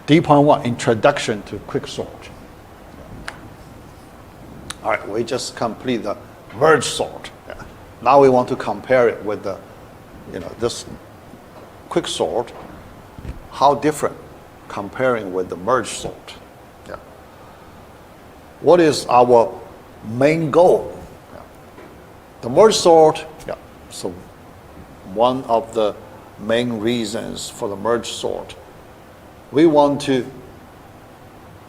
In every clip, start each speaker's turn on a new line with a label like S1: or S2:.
S1: D.1 Introduction to Quicksort. All right, we just complete the merge sort. Yeah. Now we want to compare it with the, this Quicksort. How different comparing with the merge sort? Yeah. What is our main goal? Yeah. The merge sort. Yeah. So one of the main reasons for the merge sort, we want to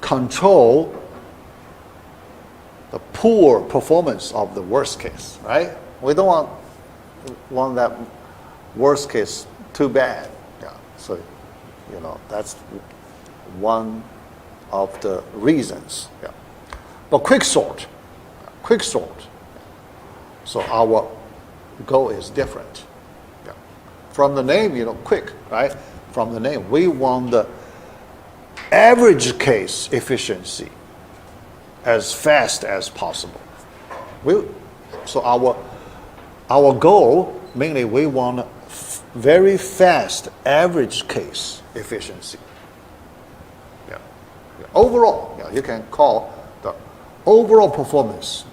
S1: control the poor performance of the worst case, right? We don't want that worst case too bad. Yeah. So, that's one of the reasons. Yeah. But quicksort. So our goal is different. Yeah. From the name, quick, right? From the name, we want the average case efficiency as fast as possible. So our goal, mainly we want very fast average case efficiency. Yeah. Overall, you can call the overall performance.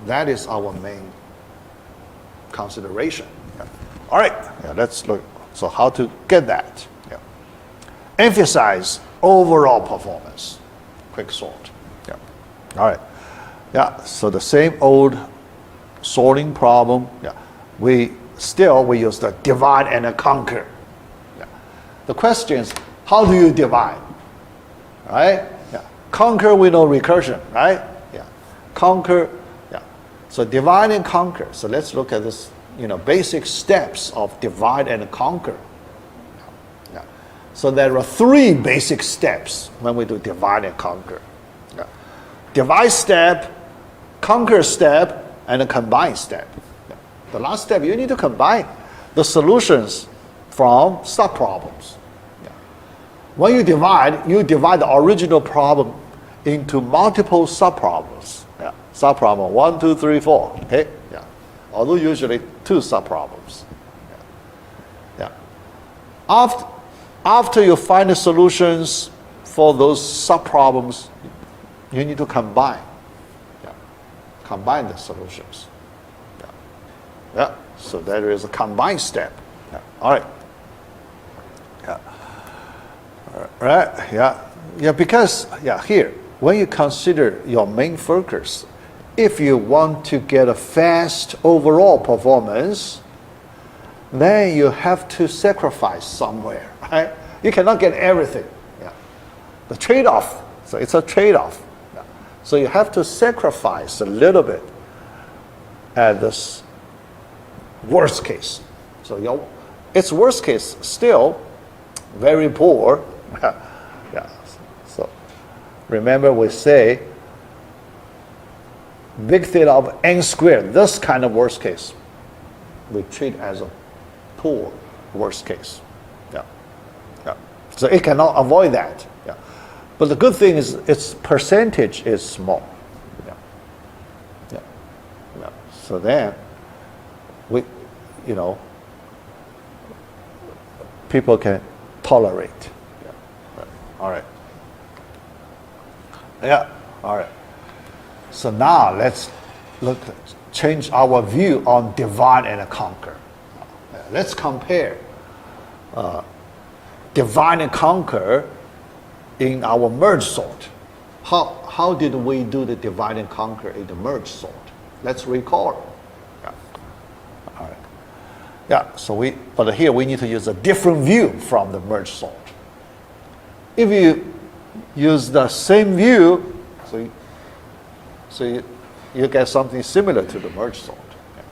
S1: That is our main consideration. Yeah. All right, let's look. So how to get that? Yeah. Emphasize overall performance. Quicksort. Yeah. All right. Yeah. So the same old sorting problem. Yeah. We use the divide and conquer. Yeah. The question is, how do you divide? Right? Yeah. Conquer, we know recursion, right? Yeah. Conquer. Yeah. So divide and conquer. So let's look at this. Basic steps of divide and conquer. Yeah. So there are 3 basic steps when we do divide and conquer. Yeah. Divide step, conquer step, and a combine step. Yeah. The last step, you need to combine the solutions from subproblems. Yeah. When you divide the original problem into multiple subproblems. Yeah. Subproblem 1, 2, 3, 4. Okay? Yeah. Although usually 2 subproblems. Yeah. After you find the solutions for those subproblems, you need to combine. Yeah. Combine the solutions. Yeah. Yeah. So there is a combine step. Yeah. All right. Yeah. All right. Yeah. Yeah. Because here, when you consider your main focus, if you want to get a fast overall performance, then you have to sacrifice somewhere, right? You cannot get everything. Yeah. The trade-off, so it's a trade-off. Yeah. So you have to sacrifice a little bit at this worst case. So its worst case still very poor. Yeah. So remember we say big theta of n squared, this kind of worst case, we treat as a poor worst case. Yeah. Yeah. So it cannot avoid that. Yeah. But the good thing is its percentage is small. Yeah. Yeah. Yeah. So then we, people can tolerate. Yeah. Right. All right. Yeah. All right. So now let's change our view on divide and conquer. Let's compare divide and conquer in our merge sort. How did we do the divide and conquer in the merge sort? Let's recall. Yeah. All right. Yeah. So but here we need to use a different view from the merge sort. If you use the same view, so you get something similar to the merge sort. Yeah.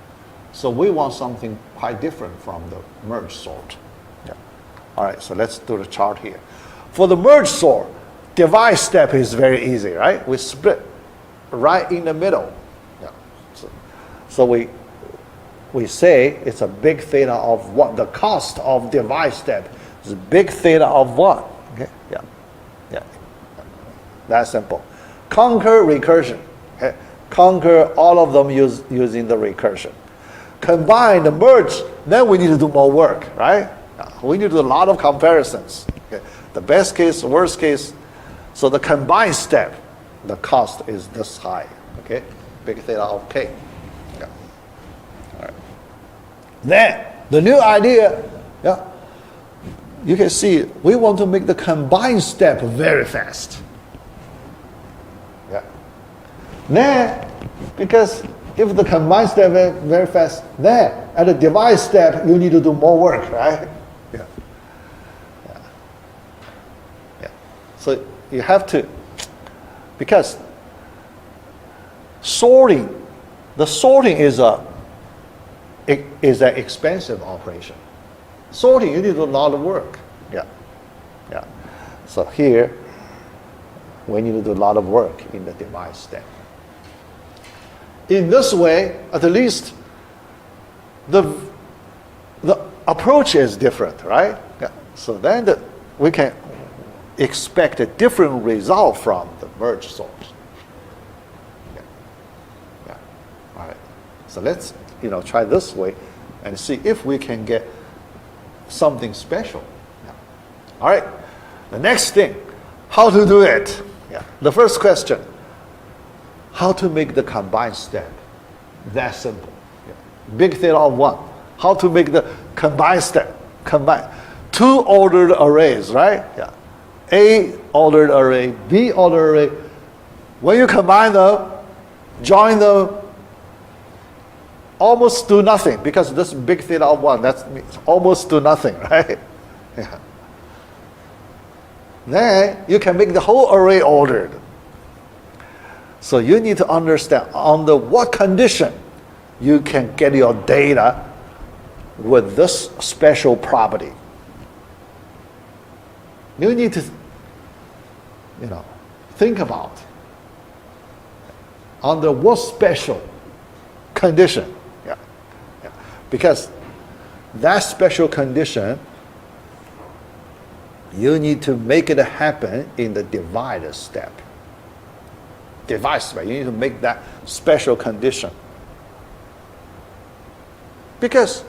S1: So we want something quite different from the merge sort. Yeah. All right, so let's do the chart here. For the merge sort, divide step is very easy, right? We split right in the middle. Yeah. So we say it's a big theta of 1. The cost of divide step is big theta of 1. Okay? Yeah. Yeah. That's simple. Conquer recursion. Okay. Conquer all of them using the recursion. Combine the merge, then we need to do more work, right? We need to do a lot of comparisons. Okay? The best case, worst case, so the combined step, the cost is this high. Okay, big theta of k. Yeah. All right. Then the new idea, yeah, you can see we want to make the combined step very fast. Yeah. Then, because if the combined step is very fast, then at the device step you need to do more work, right? Yeah. Yeah. Yeah. So you have to, because sorting, the sorting is an expensive operation. Sorting, you need to do a lot of work. Yeah. Yeah. So here, we need to do a lot of work in the device step. In this way, at least the approach is different, right? Yeah. So then we can expect a different result from the merge sort. Yeah. Yeah. All right. So let's try this way and see if we can get something special. Yeah. All right. The next thing, how to do it. Yeah. The first question, how to make the combined step that simple. Yeah. Big theta of 1. How to make the combined step. Combine 2 ordered arrays, right? Yeah. A ordered array, B ordered array. When you combine them, join them, almost do nothing, because this big theta of 1, that's almost do nothing, right? Yeah. Then you can make the whole array ordered. So you need to understand under what condition you can get your data with this special property. You need to, think about under what special condition. Yeah. Yeah. Because that special condition, you need to make it happen in the divider step. Device step, you need to make that special condition. Because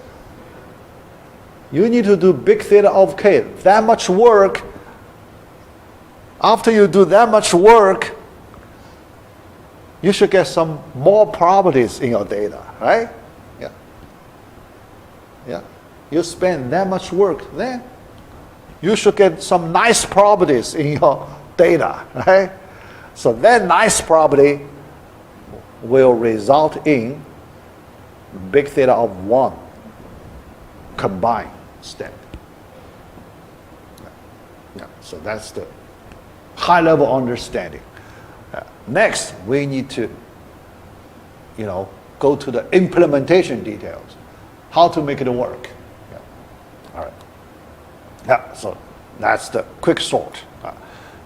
S1: you need to do big theta of k, that much work. After you do that much work, you should get some more properties in your data, right? Yeah. Yeah. You spend that much work, then you should get some nice properties in your data, right? So that nice property will result in big theta of 1 combined step. Yeah. So that's the high level understanding. Next, we need to, go to the implementation details. How to make it work. Yeah. All right. Yeah, so that's the Quicksort.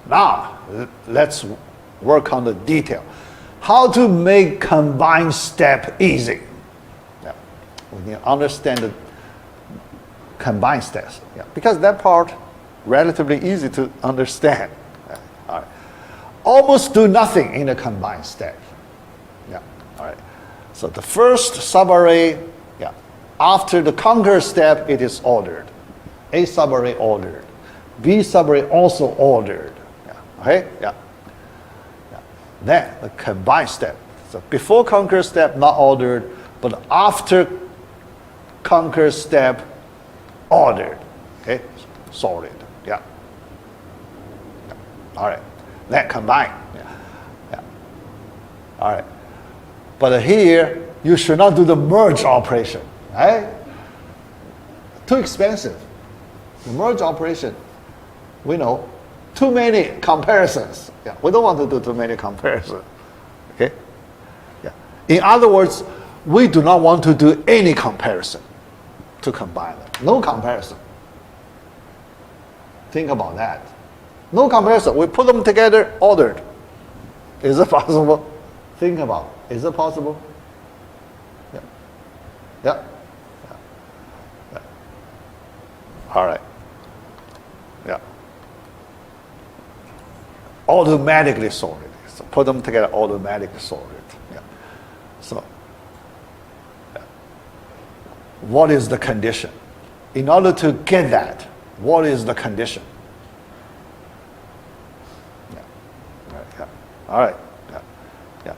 S1: Now, let's work on the detail. How to make combined step easy. Yeah. We need to understand the combined steps. Yeah. Because that part, relatively easy to understand. Yeah. All right. Almost do nothing in a combined step. Yeah. All right. So the first subarray, yeah. After the conquer step, it is ordered. A subarray ordered. B subarray also ordered. Yeah. Okay? Yeah. Yeah. Then the combined step. So before conquer step, not ordered, but after conquer step, ordered. Okay? Sorted. Yeah. Yeah. All right. Then combine. Yeah. Yeah. All right. But here, you should not do the merge operation. Right? Too expensive. The merge operation, we know, too many comparisons. Yeah. We don't want to do too many comparisons. Okay? Yeah. In other words, we do not want to do any comparison to combine them. No comparison. Think about that. No comparison. We put them together, ordered. Is it possible? Think about it. Is it possible? Yeah. Yeah. Yeah. Yeah. All right. Yeah. Automatically sorted. So put them together, automatically sorted. Yeah. So, yeah. What is the condition? In order to get that, what is the condition? All right. Yeah. Yeah.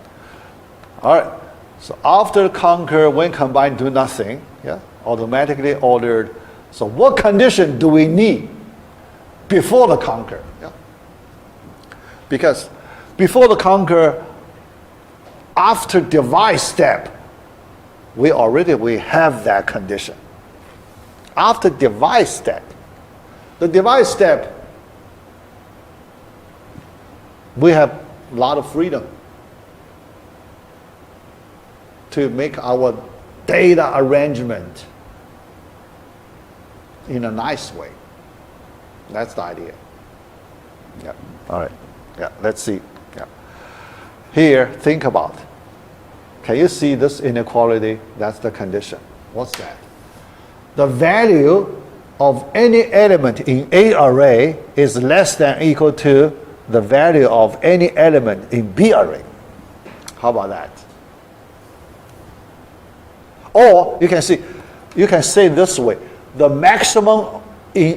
S1: All right. So after conquer, when combined, do nothing. Yeah. Automatically ordered. So what condition do we need before the conquer? Yeah. Because before the conquer, after divide step, we have that condition. After divide step, the divide step, we have a lot of freedom to make our data arrangement in a nice way. That's the idea. Yeah. All right. Yeah. Let's see. Yeah. Here, think about. Can you see this inequality? That's the condition. What's that? The value of any element in A array is less than or equal to the value of any element in B array. How about that? Or you can say this way: the maximum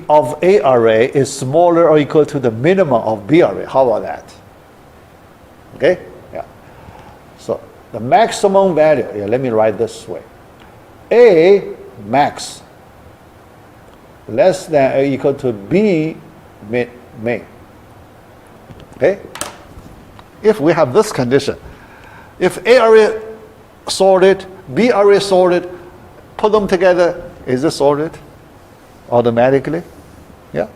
S1: of A array is smaller or equal to the minimum of B array. How about that? Okay? Yeah. So the maximum value, let me write this way. A max less than or equal to B min. Okay? If we have this condition, if A array sorted, B array sorted, put them together, is it sorted automatically? Yeah?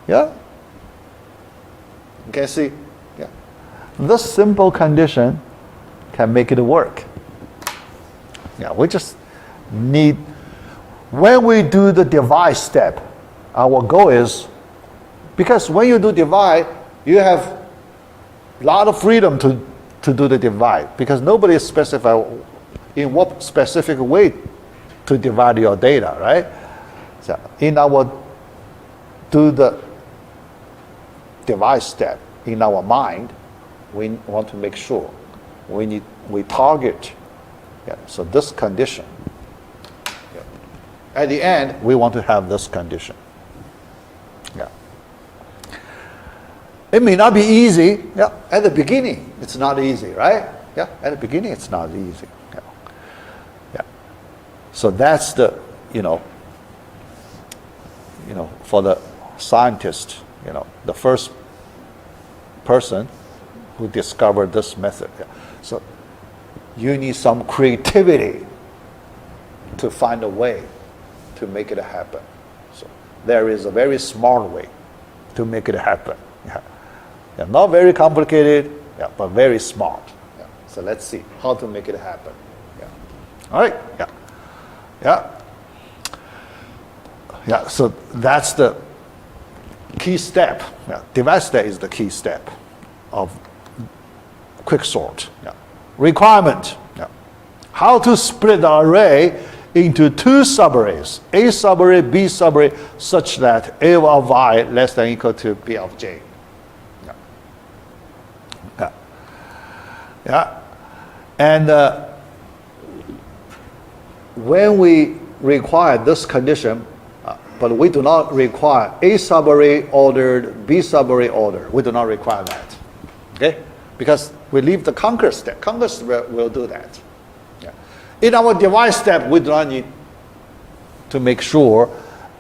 S1: Yeah? You can see? Yeah. This simple condition can make it work. Yeah, we just need, when we do the divide step, our goal is, because when you do divide, you have a lot of freedom to do the divide, because nobody specifies in what specific way to divide your data, right? So in our do the divide step, in our mind, we want to make sure we target. Yeah, so this condition. Yeah. At the end, we want to have this condition. Yeah. It may not be easy. Yeah. At the beginning, it's not easy, right? Yeah. At the beginning, it's not easy. Yeah. Yeah. So that's the, for the scientist, the first person who discovered this method. Yeah. So you need some creativity to find a way to make it happen. So there is a very smart way to make it happen. Yeah. Yeah, not very complicated, yeah, but very smart. Yeah. So let's see how to make it happen. Yeah. All right. Yeah. Yeah. Yeah. So that's the key step. Yeah. Divide step is the key step of Quicksort. Yeah. Requirement. Yeah. How to split the array into two subarrays, A subarray, B subarray, such that A of I less than or equal to B of J. Yeah. Yeah. Yeah. And when we require this condition, but we do not require A subarray ordered, B subarray ordered. We do not require that. Okay? Because we leave the conquer step. Conquer step will do that. Yeah. In our divide step, we do not need to make sure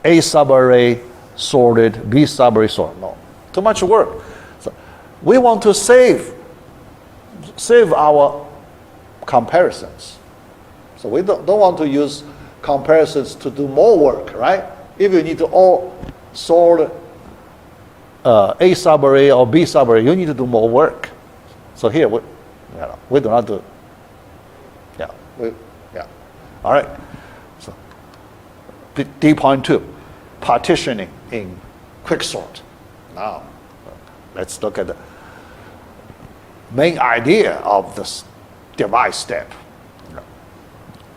S1: A subarray sorted, B subarray sorted. No. Too much work. So we want to save our comparisons. So we don't want to use comparisons to do more work, right? If you need to all sort A subarray or B subarray, you need to do more work. So here we do not do. Yeah. All right. So D.2, partitioning in Quicksort. Now let's look at the main idea of this divide step.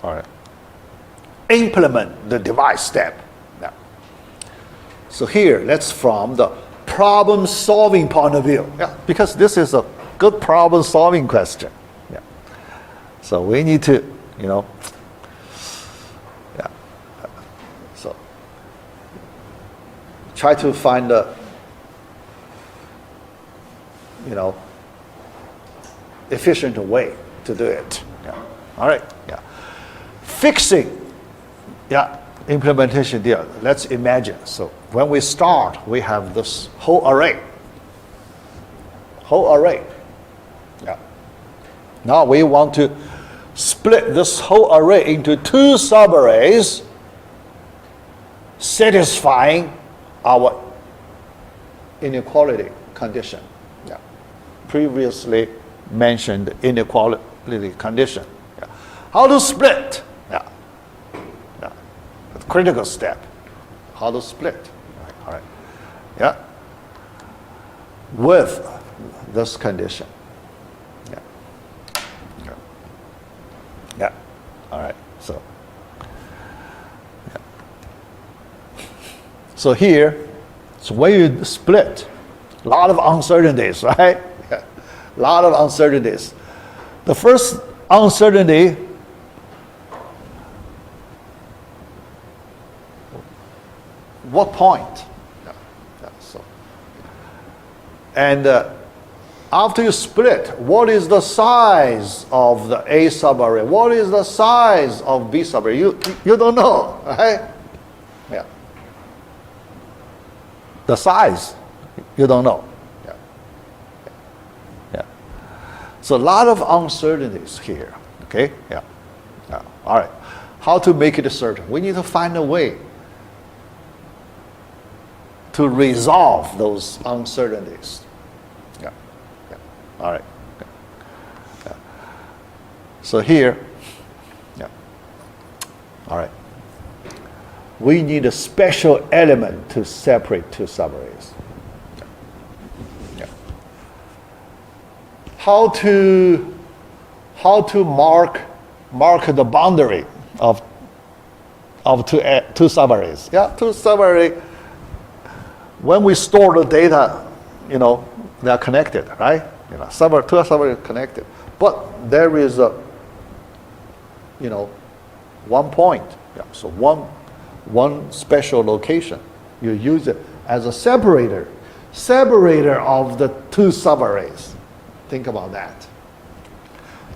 S1: All right. Implement the divide step. Now, so here, let's from the problem-solving point of view. Yeah, because this is a good problem-solving question. Yeah. So we need to, yeah. So try to find a, efficient way to do it. Yeah. All right. Yeah. Fixing. Yeah. Implementation there. Let's imagine. So when we start, we have this whole array. Whole array. Yeah. Now we want to split this whole array into two subarrays, satisfying our inequality condition. Yeah. Previously mentioned inequality condition. Yeah. How to split? Yeah. Yeah. The critical step. How to split? All right. Yeah. With this condition. Yeah. Yeah. Yeah. All right. So. Yeah. So here. So when you split, a lot of uncertainties, right? Yeah. A lot of uncertainties. The first uncertainty, what point? Yeah. Yeah. So, and after you split, what is the size of the A subarray? What is the size of B subarray? You don't know, right? Yeah. The size, you don't know. Yeah. Yeah. So a lot of uncertainties here. Okay. Yeah. Yeah. All right. How to make it certain? We need to find a way to resolve those uncertainties. Yeah. Yeah. All right. Yeah. Yeah. So here. Yeah. All right. We need a special element to separate two subarrays. Yeah. How to mark the boundary of two subarrays? Yeah, two subarrays. When we store the data, they are connected, right? Two subarrays connected, but there is a, 1 point. Yeah, so one special location. You use it as a separator of the two subarrays. Think about that.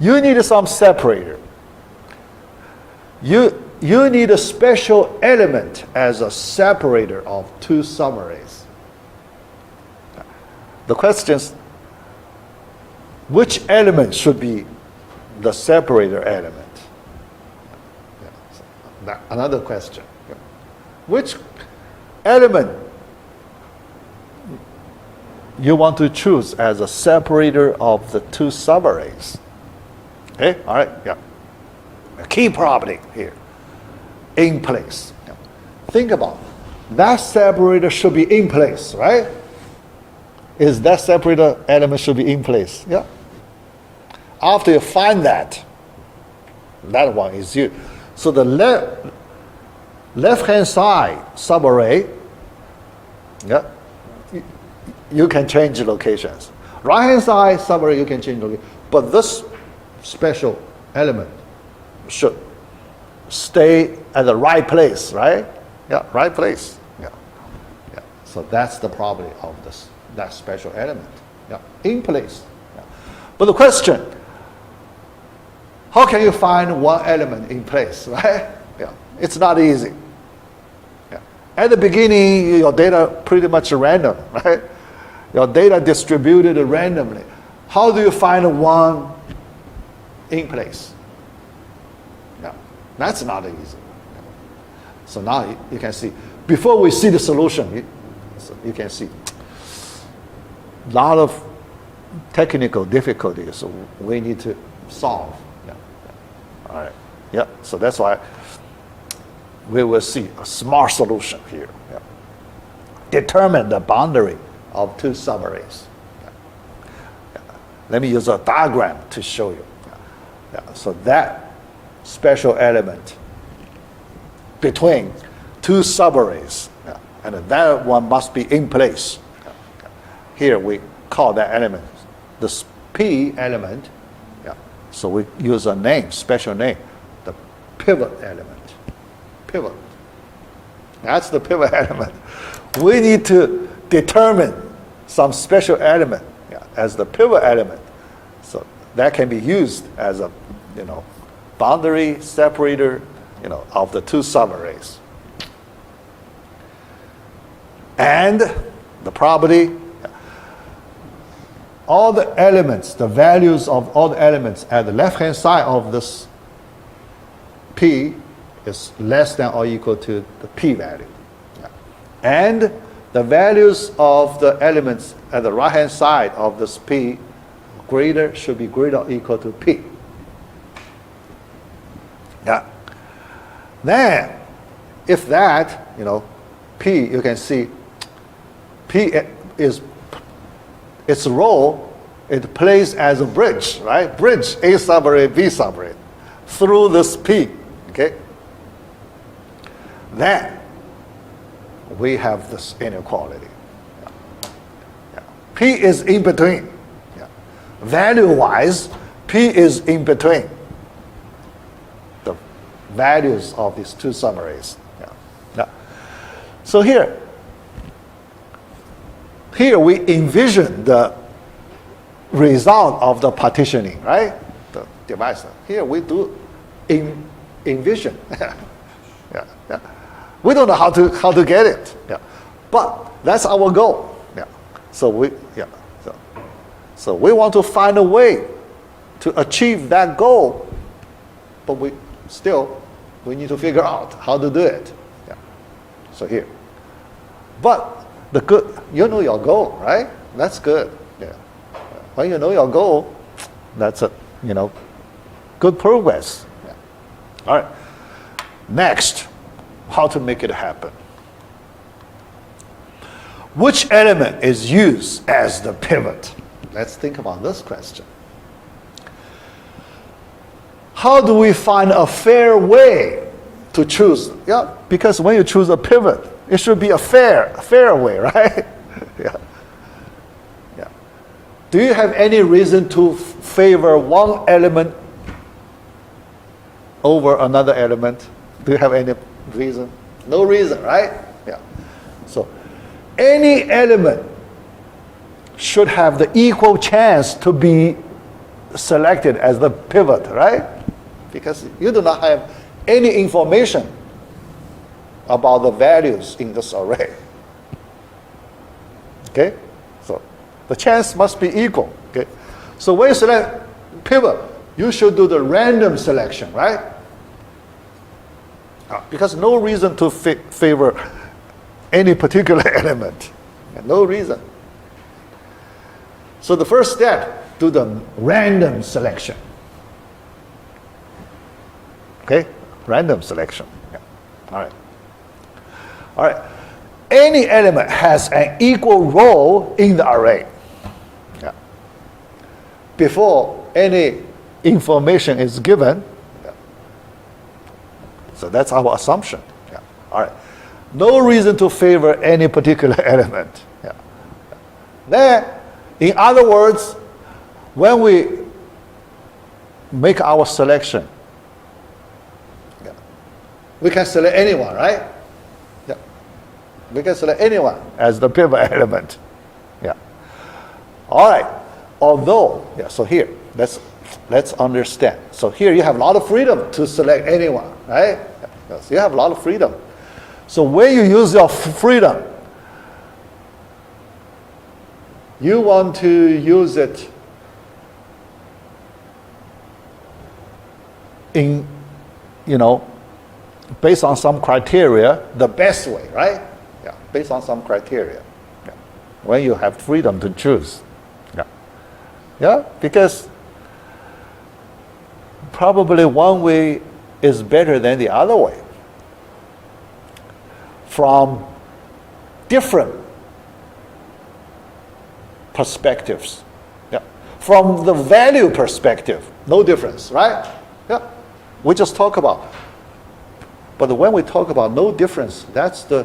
S1: You need some separator. You need a special element as a separator of two subarrays. The question is, which element should be the separator element? Yeah, so another question. Which element you want to choose as a separator of the two subarrays? Okay, all right, yeah. A key property here, in place. Yeah. Think about it. That separator should be in place, right? Is that separator element should be in place? Yeah. After you find that one is you. So the left-hand side subarray, yeah, you can change locations. Right-hand side subarray, you can change location. But this special element should stay at the right place, right? Yeah, right place. Yeah, yeah. So that's the property of that special element. Yeah, in place. Yeah. But the question, how can you find one element in place, right? Yeah, it's not easy. Yeah. At the beginning, your data pretty much random, right? Your data distributed randomly. How do you find one in place? Yeah, that's not easy. Yeah. So now you can see, before we see the solution, you can see a lot of technical difficulties we need to solve. Yeah. Yeah. All right. Yeah. So that's why we will see a smart solution here. Yeah. Determine the boundary of two subarrays. Yeah. Yeah. Let me use a diagram to show you. Yeah. Yeah. So that special element between two subarrays, yeah, and that one must be in place. Yeah. Yeah. Here we call that element the P element. Yeah. So we use a name, special name, the pivot element. Pivot. That's the pivot element. We need to determine some special element, yeah, as the pivot element. So that can be used as a, boundary separator, of the two subarrays. And the property, all the elements, the values of all the elements at the left-hand side of this P is less than or equal to the P value. And the values of the elements at the right-hand side of this P should be greater or equal to P. Yeah. Then, if that, P, you can see, P is its role, it plays as a bridge, right? Bridge A subarray, B subarray through this P, okay? Then we have this inequality. Yeah. Yeah. P is in between. Yeah. Value-wise, P is in between the values of these two subarrays. Yeah. Yeah. So here we envision the result of the partitioning, right? The device. Here we do envision. Yeah, yeah. We don't know how to get it. Yeah. But that's our goal. Yeah. So we want to find a way to achieve that goal, but we need to figure out how to do it. Yeah. So here. But the good, you know your goal, right? That's good. Yeah. When you know your goal, that's good progress. Yeah. All right. Next, how to make it happen. Which element is used as the pivot? Let's think about this question. How do we find a fair way to choose? Yeah, because when you choose a pivot, it should be a fair way, right? Yeah. Yeah. Do you have any reason to favor one element over another element? Do you have any reason? No reason, right? Yeah. So any element should have the equal chance to be selected as the pivot, right? Because you do not have any information about the values in this array. Okay? So the chance must be equal. Okay? So when you select pivot, you should do the random selection, right? Because no reason to favor any particular element. No reason. So the first step, do the random selection. Okay? Random selection. Yeah. All right. All right. Any element has an equal role in the array. Yeah. Before any information is given. Yeah. So that's our assumption. Yeah. All right. No reason to favor any particular element. Yeah. Then, in other words, when we make our selection, yeah, we can select anyone, right? Yeah. We can select anyone as the pivot element. Yeah. All right. Although, yeah, so here, let's understand. So here you have a lot of freedom to select anyone, right? Yeah. So you have a lot of freedom. So when you use your freedom, you want to use it in, based on some criteria, the best way, right? Yeah, based on some criteria. Yeah. When you have freedom to choose. Yeah. Yeah, because probably one way is better than the other way. From different perspectives. Yeah. From the value perspective, no difference, right? Yeah. We just talk about. But when we talk about no difference, that's the,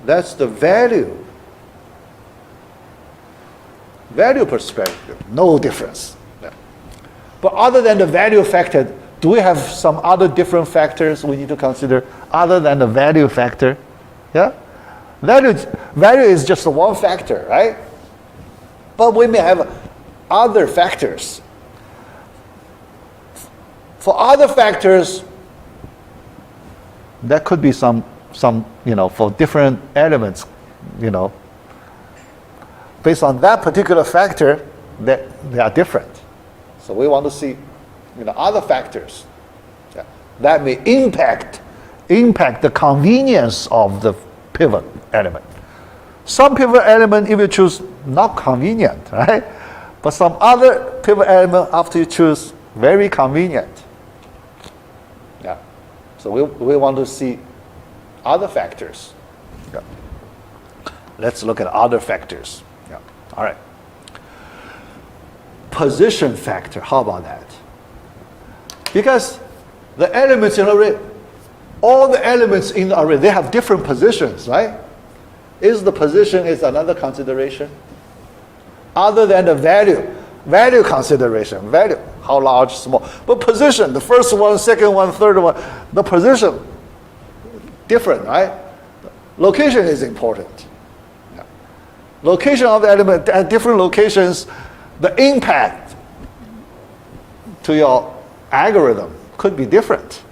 S1: that's the value perspective, no difference. Yeah. But other than the value factor, do we have some other different factors we need to consider other than the value factor? Yeah? Value is just one factor, right? But we may have other factors. For other factors, there could be some for different elements, based on that particular factor, they are different. So we want to see, other factors that may impact the convenience of the pivot element. Some pivot element, if you choose, not convenient, right? But some other pivot element, after you choose, very convenient. Yeah. So we want to see other factors. Yeah. Let's look at other factors. Yeah. All right. Position factor, how about that? Because the elements in the array, all the elements in the array, they have different positions, right? Is the position is another consideration? Other than the value consideration, value, how large, small. But position, the first one, second one, third one, the position, different, right? Location is important. Yeah. Location of the element at different locations, the impact to your algorithm could be different.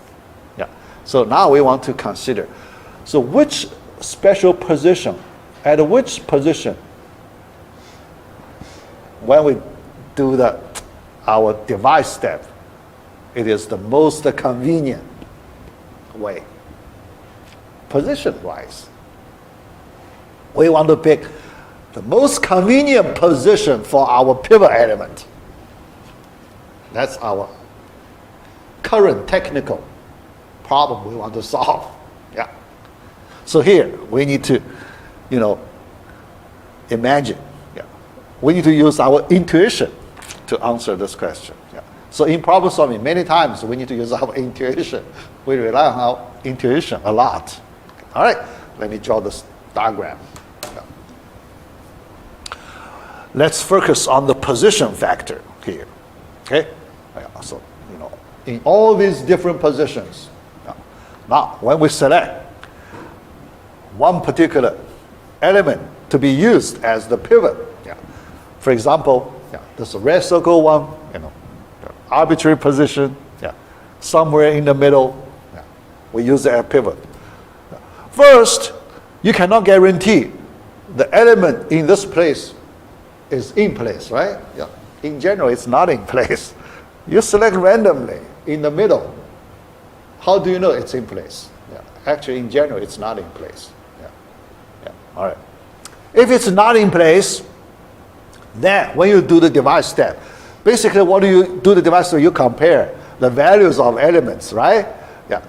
S1: Yeah. So now we want to consider. So which special position, at which position, when we do our device step, it is the most convenient way. Position-wise, we want to pick the most convenient position for our pivot element. That's our current technical problem we want to solve. Yeah. So here we need to, imagine. Yeah. We need to use our intuition to answer this question. Yeah. So in problem solving, many times we need to use our intuition. We rely on our intuition a lot. All right. Let me draw this diagram. Yeah. Let's focus on the position factor here. Okay. Yeah. So in all these different positions. Yeah. Now, when we select one particular element to be used as the pivot, yeah. For example, yeah, this red circle one, arbitrary position, yeah, somewhere in the middle, yeah, we use it as pivot. Yeah. First, you cannot guarantee the element in this place is in place, right? Yeah. In general, it's not in place. You select randomly in the middle. How do you know it's in place? Yeah. Actually, in general, it's not in place. Yeah. Yeah. All right. If it's not in place, then when you do the device step, basically what do you do the device step? You compare the values of elements, right? Yeah.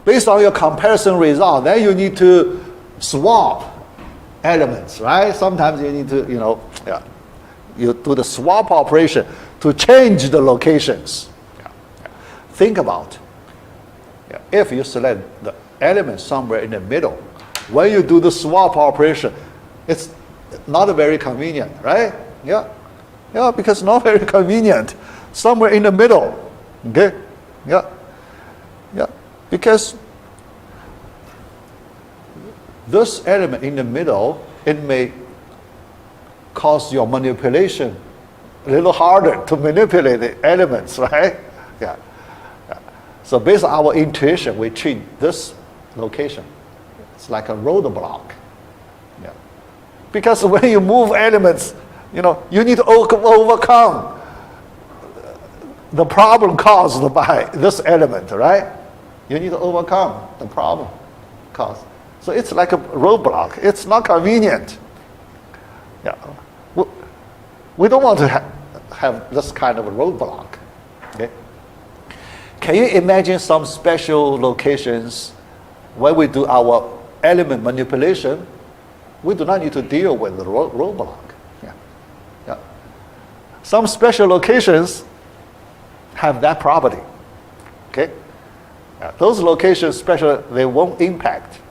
S1: Based on your comparison result, then you need to swap elements, right? Sometimes you need to, you do the swap operation to change the locations. Yeah. Yeah. Think about, if you select the element somewhere in the middle, when you do the swap operation, it's not very convenient, right? Yeah. Yeah, because not very convenient. Somewhere in the middle. Okay? Yeah. Yeah. Because this element in the middle, it may cause your manipulation a little harder to manipulate the elements, right? Yeah. Yeah. So based on our intuition, we treat this location. It's like a roadblock. Yeah. Because when you move elements, you need to overcome the problem caused by this element, right? You need to overcome the problem caused. So it's like a roadblock. It's not convenient. Yeah. We don't want to have this kind of a roadblock. Okay? Can you imagine some special locations where we do our element manipulation? We do not need to deal with the roadblock. Yeah. Yeah. Some special locations have that property. Okay? Yeah. Those locations, special, they won't impact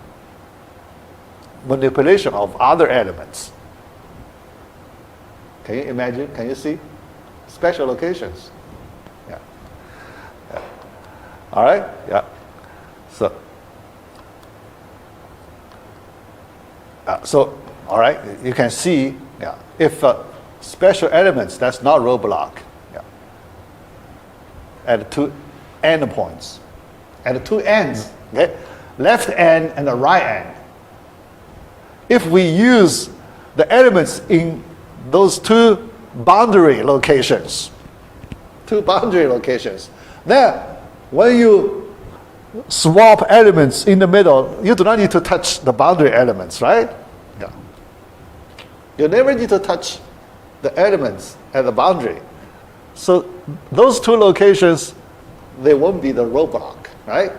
S1: manipulation of other elements. Can you imagine? Can you see? Special locations. Yeah. Yeah. All right? Yeah. So, all right, you can see, yeah, if special elements that's not roadblock. Yeah. At two endpoints. At two ends, okay? Left end and the right end. If we use the elements in those two boundary locations, then when you swap elements in the middle, you do not need to touch the boundary elements, right? Yeah. You never need to touch the elements at the boundary. So those two locations, they won't be the roadblock, right?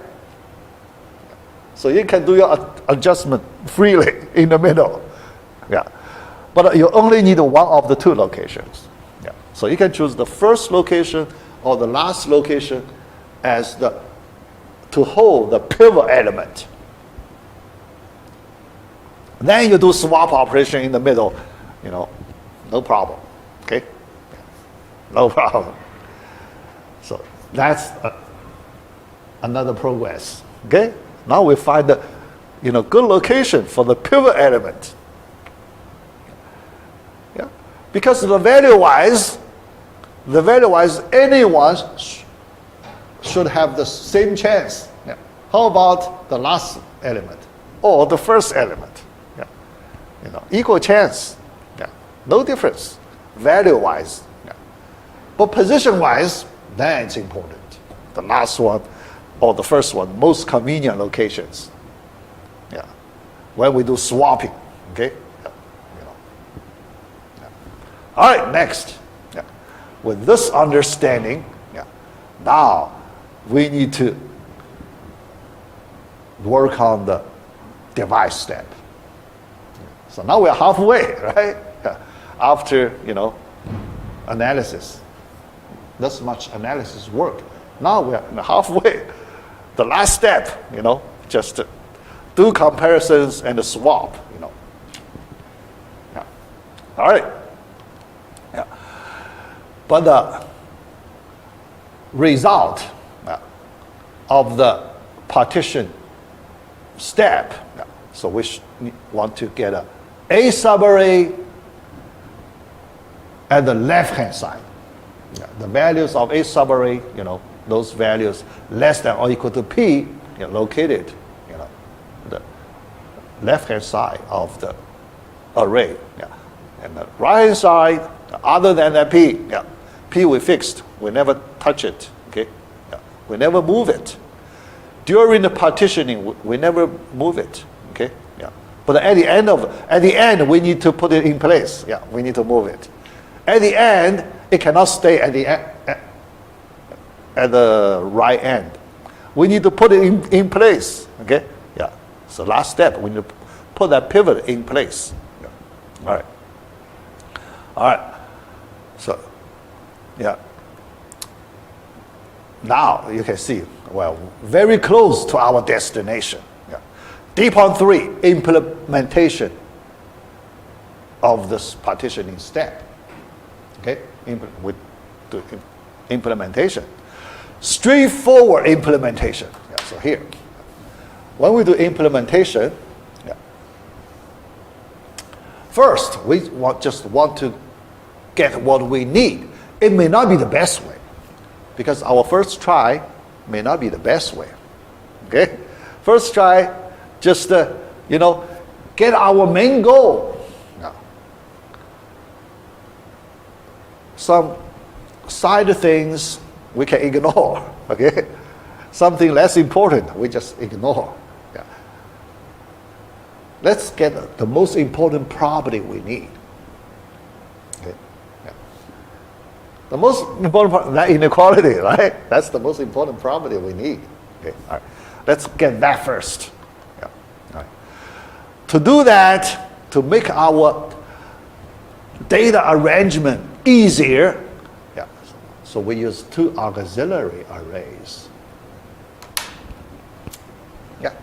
S1: So you can do your adjustment freely in the middle. Yeah. But you only need one of the two locations. Yeah. So you can choose the first location or the last location as to hold the pivot element. Then you do swap operation in the middle, no problem. Okay? No problem. So that's another progress. Okay? Now we find the good location for the pivot element. Yeah? Because the value-wise, anyone should have the same chance. Yeah. How about the last element or the first element? Yeah. Equal chance. Yeah. No difference, value-wise. Yeah. But position-wise, then it's important. The last one or the first one, most convenient locations. Yeah. When we do swapping, okay? Yeah. Yeah. All right, next. Yeah. With this understanding, now we need to work on the device step. So now we're halfway, right? Yeah. After, analysis. This much analysis work. Now we're halfway. The last step, just to do comparisons and swap, Yeah. All right. Yeah. But the result of the partition step, so we want to get a subarray at the left-hand side. Yeah. The values of a subarray, those values less than or equal to P, located, the left-hand side of the array. Yeah. And the right-hand side, other than that P, P we fixed, we never touch it, okay? Yeah. We never move it. During the partitioning, we never move it, okay? Yeah. But at the end, we need to put it in place. Yeah, we need to move it. At the end, it cannot stay at the end. At the right end. We need to put it in place. Okay? Yeah. So last step, we need to put that pivot in place. Yeah. All right. All right. So, yeah. Now you can see, well, very close to our destination. Yeah. DPON 3, implementation of this partitioning step. Okay? We do implementation. Straightforward implementation. Yeah, so here, when we do implementation, first we just want to get what we need. It may not be the best way, because our first try may not be the best way. Okay, first try, just get our main goal. Yeah. Some side things we can ignore, okay? Something less important, we just ignore. Yeah. Let's get the most important property we need. Okay? Yeah. The most important that inequality, right? That's the most important property we need. Okay. All right. Let's get that first. Yeah. All right. To do that, to make our data arrangement easier, so we use two auxiliary arrays. Yeah.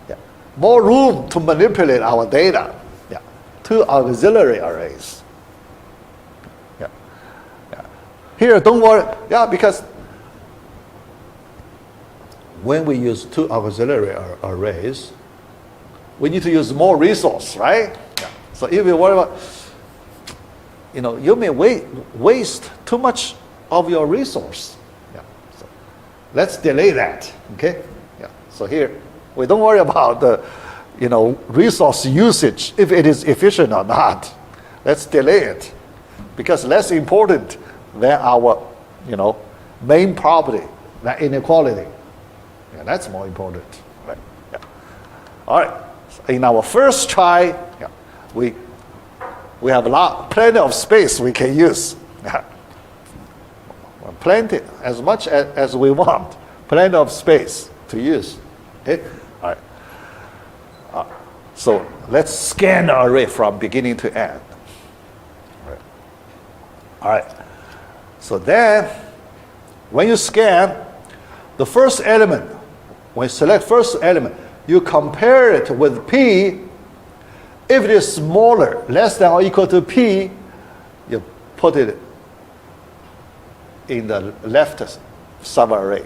S1: Yeah. More room to manipulate our data. Yeah. Two auxiliary arrays. Yeah. Yeah. Here, don't worry. Yeah, because when we use two auxiliary arrays, we need to use more resource, right? Yeah. So if we worry about you may waste too much of your resource. Yeah. So let's delay that. Okay. Yeah. So here, we don't worry about the, resource usage, if it is efficient or not. Let's delay it, because less important than our, main property, that inequality. Yeah, that's more important. Right? Yeah. All right. So in our first try, yeah, we have plenty of space we can use. Yeah. Plenty, as much as we want. Plenty of space to use. Okay. All right. So let's scan the array from beginning to end. All right. So then, when you scan the first element, when you select first element, you compare it with P. If it is smaller, less than or equal to P, you put it in the left subarray.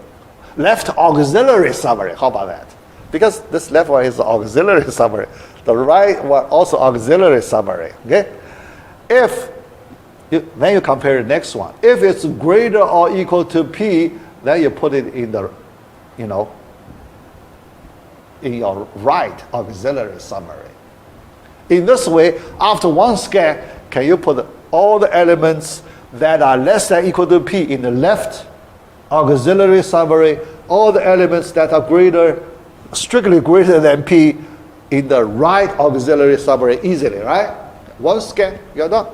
S1: Left auxiliary subarray. How about that? Because this left one is the auxiliary subarray. The right one also auxiliary subarray. Okay? Then you compare the next one. If it's greater or equal to P, then you put it in the, in your right auxiliary subarray. In this way, after one scan, can you put all the elements that are less than or equal to P in the left auxiliary subarray, all the elements that are strictly greater than P in the right auxiliary subarray easily, right? One scan, you're done.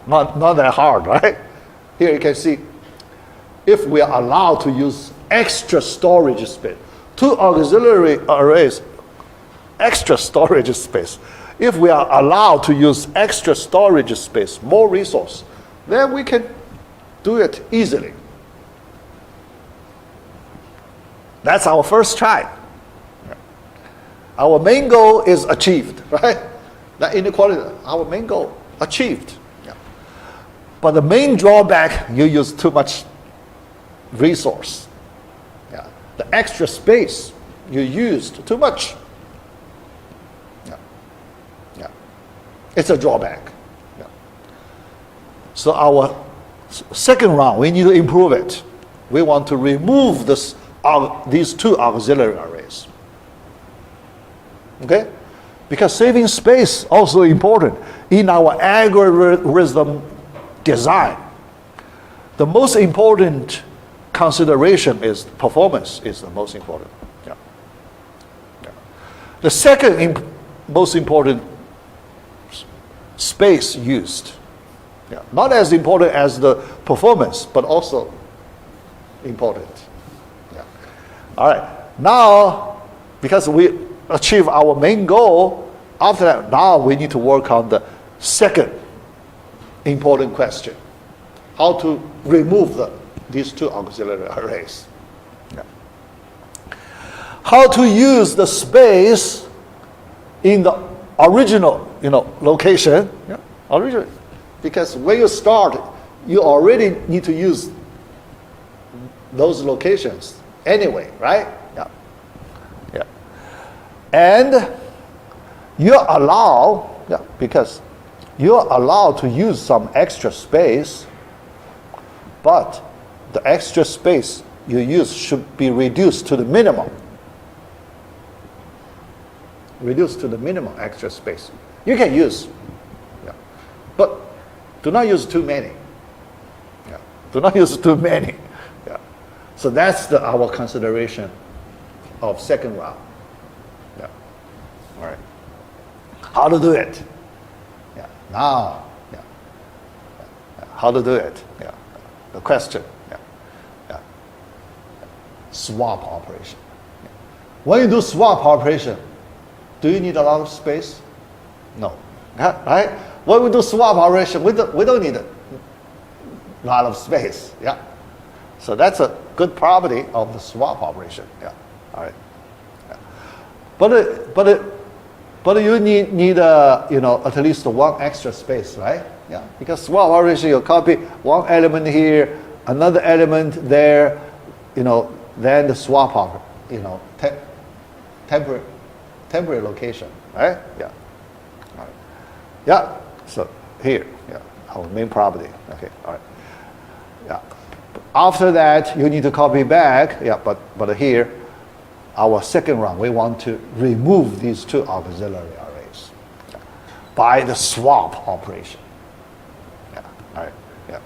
S1: Not that hard, right? Here you can see, if we are allowed to use extra storage space, two auxiliary arrays, extra storage space. If we are allowed to use extra storage space, more resource, then we can do it easily. That's our first try. Our main goal is achieved, right? That inequality, our main goal, achieved. Yeah. But the main drawback, you use too much resource. Yeah. The extra space, you used too much. Yeah. Yeah. It's a drawback. Yeah. So our second round, we need to improve it. We want to remove these two auxiliary arrays. Okay? Because saving space also important in our algorithm design. The most important consideration is performance is the most important. Yeah. Yeah. The second most important, space used. Yeah. Not as important as the performance, but also important. Yeah. All right. Now, because we achieve our main goal, after that, now we need to work on the second important question. How to remove these two auxiliary arrays. Yeah. How to use the space in the original, location. Yeah. Original. Because when you start, you already need to use those locations anyway, right? Yeah. Yeah. And you're allowed, because you're allowed to use some extra space, but the extra space you use should be reduced to the minimum. Reduced to the minimum extra space. You can use, but do not use too many. Yeah. Do not use too many. Yeah. So that's our consideration of second round. Yeah. All right. How to do it? Yeah. Now. Yeah. Yeah. How to do it? Yeah. The question. Yeah. Yeah. Swap operation. Yeah. When you do swap operation, do you need a lot of space? No. Yeah. Right? When we do swap operation, we don't need a lot of space. Yeah. So that's a good property of the swap operation. Yeah. All right. Yeah. But you need at least one extra space, right? Yeah. Because swap operation, you copy one element here, another element there, then the swap operation, temporary location, right? Yeah. All right. Yeah. So here, yeah, our main property. Okay, all right. Yeah. After that, you need to copy back. Yeah, but here, our second run, we want to remove these two auxiliary arrays by the swap operation. Yeah. All right. Yeah.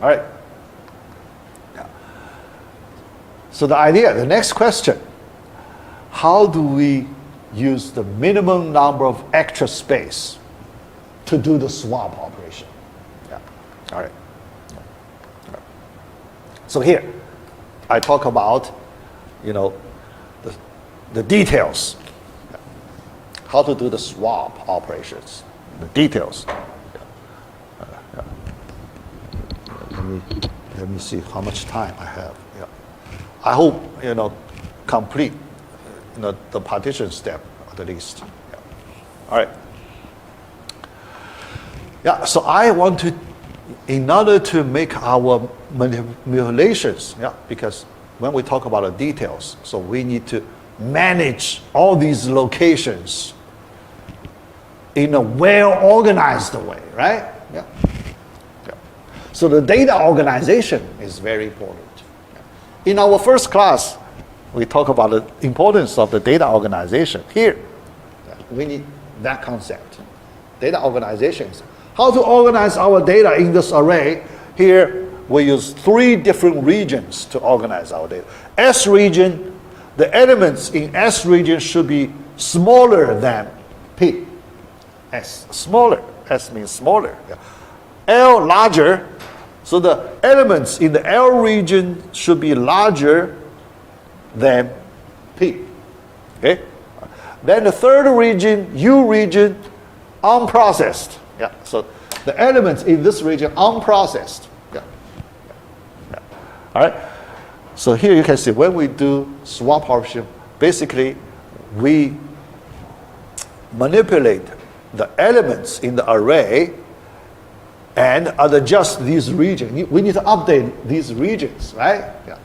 S1: All right. Yeah. So the idea, the next question, how do we use the minimum number of extra space to do the swap operation? Yeah. All right. Yeah. So here, I talk about, the details. Yeah. How to do the swap operations. The details. Yeah. Let me see how much time I have. Yeah. I hope complete the partition step at least. Yeah. All right. Yeah, so I want to, in order to make our manipulations, yeah, because when we talk about the details, so we need to manage all these locations in a well-organized way, right? Yeah. Yeah. So the data organization is very important. Yeah. In our first class, we talk about the importance of the data organization. Here, we need that concept. Data organization is how to organize our data in this array. Here, we use 3 different regions to organize our data. S region, the elements in S region should be smaller than P. S, smaller. S means smaller. Yeah. L, larger. So the elements in the L region should be larger than P. Okay? Then the third region, U region, unprocessed. Yeah. So the elements in this region unprocessed. Yeah. Yeah. All right. So here you can see when we do swap operation, basically we manipulate the elements in the array and adjust these regions. We need to update these regions, right? Yeah.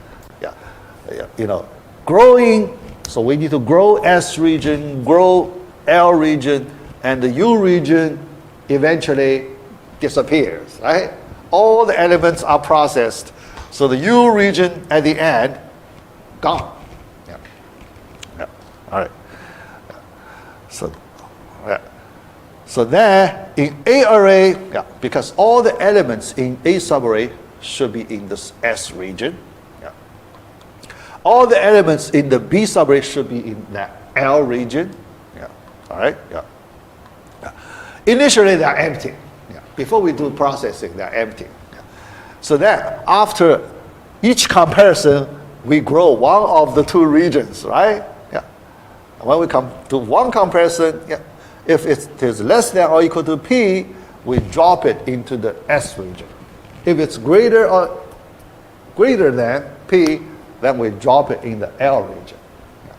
S1: Yeah. Growing, so we need to grow S region, grow L region, and the U region eventually disappears, right? All the elements are processed, so the U region at the end, gone. Yeah. Yeah. All right. Yeah. So then in A array, yeah, because all the elements in A subarray should be in this S region. Yeah. All the elements in the B subarray should be in that L region. Yeah. All right. Yeah. Yeah. Initially, they are empty. Yeah. Before we do processing, they are empty. Yeah. So then, after each comparison, we grow one of the 2 regions, right? Yeah. When we come to one comparison, yeah, if it is less than or equal to P, we drop it into the S region. If it's greater than P, then we drop it in the L region. Yeah.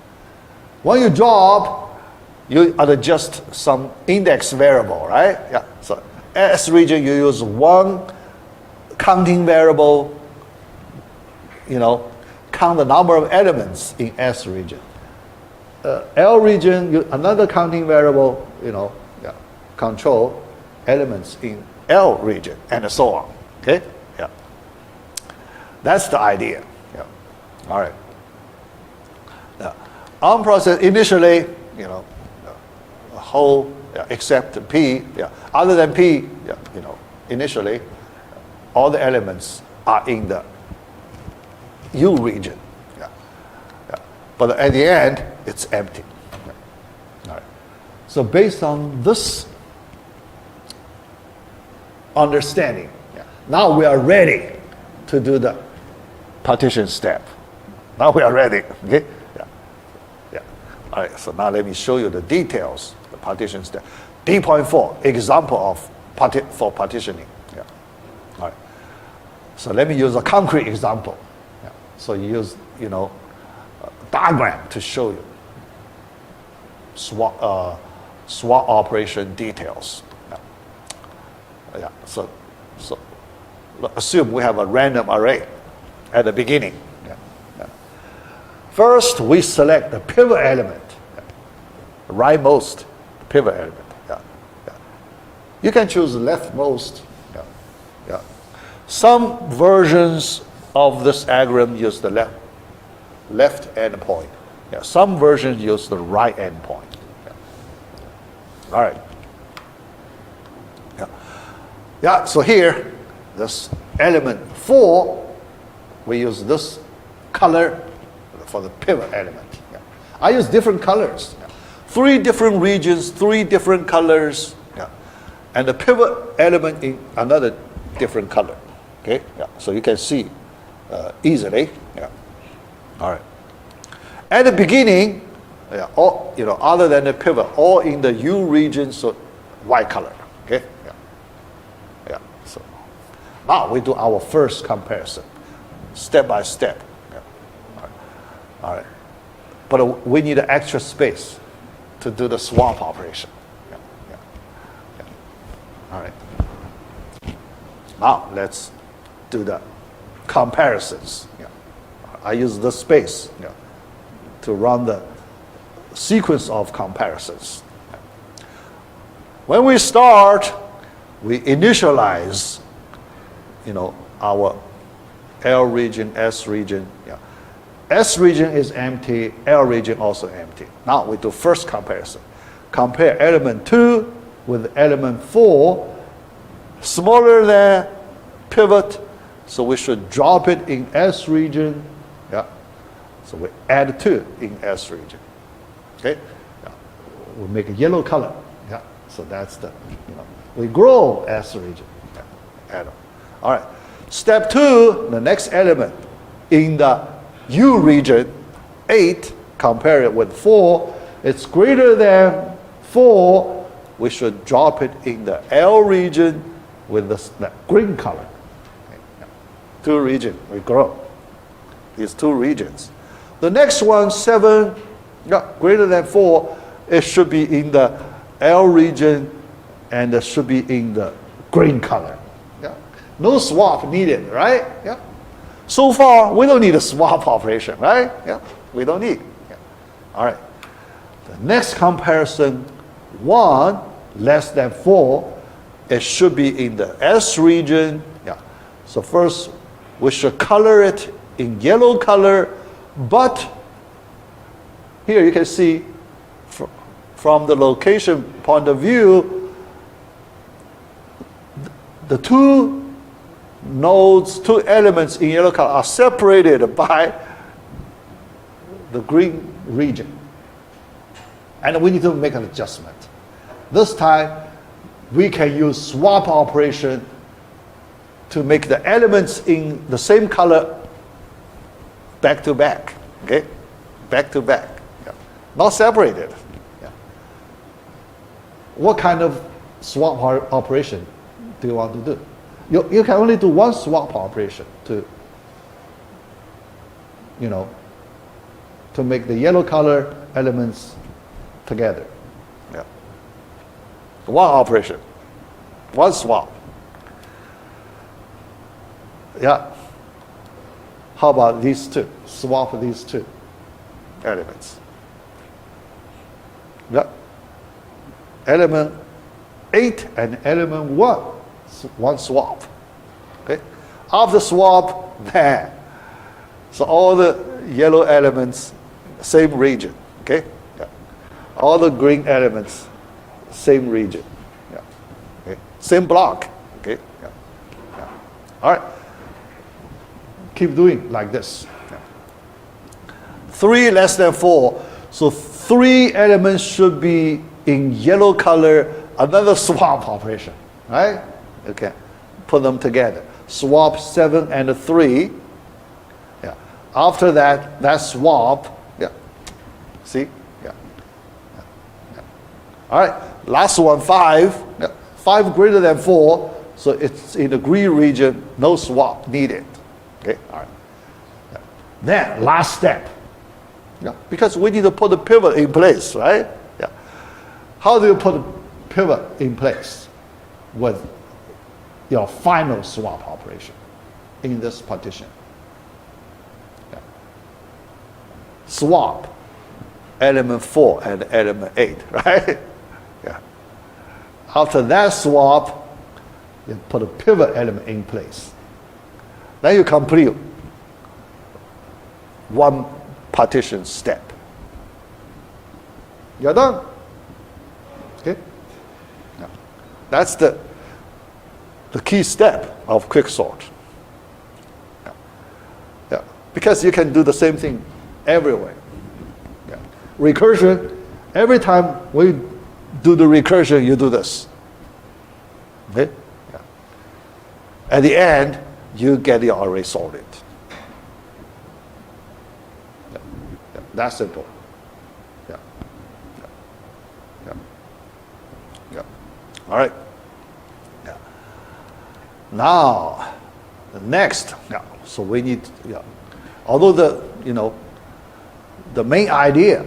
S1: When you drop, you adjust some index variable, right? Yeah. So S region, you use one counting variable, count the number of elements in S region. L region, another counting variable, control elements in L region, and so on. Okay? Yeah. That's the idea. Yeah. All right. Yeah. Unprocessed initially, the whole, yeah, except P, yeah. Other than P, yeah, initially, all the elements are in the U region. Yeah. Yeah. But at the end, it's empty. Yeah. All right. So based on this understanding, yeah, now we are ready to do the partition step. Now we are ready. Okay? Yeah. Yeah. All right. So now let me show you the details, the partition step. D.4, example of for partitioning. Yeah. All right. So let me use a concrete example. Yeah. So you use, a diagram to show you swap operation details. Yeah. Yeah. So assume we have a random array at the beginning. Yeah. Yeah. First, we select the pivot element, yeah, rightmost pivot element. Yeah. Yeah. You can choose the leftmost. Yeah. Yeah. Some versions of this algorithm use the left endpoint. Yeah. Some versions use the right endpoint. Yeah. All right. Yeah. Yeah. So here, this element 4, we use this color for the pivot element. Yeah. I use different colors. Yeah. 3 different regions, 3 different colors. Yeah. And the pivot element in another different color. Okay. Yeah. So you can see easily. Yeah. All right. At the beginning, yeah, all, other than the pivot, all in the U region, so white color. Okay. Yeah. Yeah. So now we do our first comparison, step by step. Yeah. All right. But we need an extra space to do the swap operation. Yeah. Yeah. Yeah. All right. Now let's do the comparisons. Yeah. I use the space, yeah, to run the sequence of comparisons. When we start, we initialize, our L region, S region. Yeah. S region is empty, L region also empty. Now we do first comparison. Compare element 2 with element 4, smaller than pivot, so we should drop it in S region. Yeah. So we add 2 in S region. Okay. Yeah. We make a yellow color. Yeah. So that's the, we grow S region. Yeah. Add on. All right. Step 2, the next element in the U region, 8, compare it with 4. It's greater than 4. We should drop it in the L region with the green color. Okay. Yeah. 2 regions, we grow. These 2 regions. The next one, 7, yeah, greater than 4, it should be in the L region and it should be in the green color. Yeah. No swap needed, right? Yeah. So far, we don't need a swap operation, right? Yeah. We don't need. Yeah. All right. The next comparison, 1 less than 4, it should be in the S region. Yeah. So first, we should color it in yellow color, but here you can see from the location point of view, the 2 nodes, 2 elements in yellow color are separated by the green region. And we need to make an adjustment. This time, we can use swap operation to make the elements in the same color back to back. Okay? Back to back. Yeah. Not separated. Yeah. What kind of swap operation do you want to do? You can only do one swap operation to, to make the yellow color elements together. Yeah. One operation. One swap. Yeah. How about these 2? Swap these 2 elements. Yeah. Element 8 and element 1. One swap. Okay. After swap, then. So all the yellow elements, same region. Okay. Yeah. All the green elements, same region. Yeah. Okay. Same block. Okay. Yeah. Yeah. All right. Keep doing like this. Yeah. 3 less than 4. So 3 elements should be in yellow color, another swap operation. Right? Okay. Put them together. Swap 7 and 3. Yeah. After that, that swap. Yeah. See? Yeah. Yeah. Yeah. All right. Last one, 5. Yeah. 5 greater than 4. So it's in the green region. No swap needed. Okay. All right. Yeah. Then last step. Yeah. Because we need to put the pivot in place, right? Yeah. How do you put the pivot in place with your final swap operation in this partition? Yeah. Swap element 4 and element 8, right? Yeah. After that swap, you put a pivot element in place. Then you complete one partition step. You're done. Okay? Yeah. That's the key step of Quicksort. Yeah. Yeah. Because you can do the same thing everywhere. Yeah. Recursion, every time we do the recursion, you do this. Okay? Yeah. At the end, you get the array sorted. Yeah. Yeah. That's simple. Yeah. Yeah. Yeah. Yeah. All right. Yeah. Now, the next. Yeah. So we need. Yeah. Although the main idea.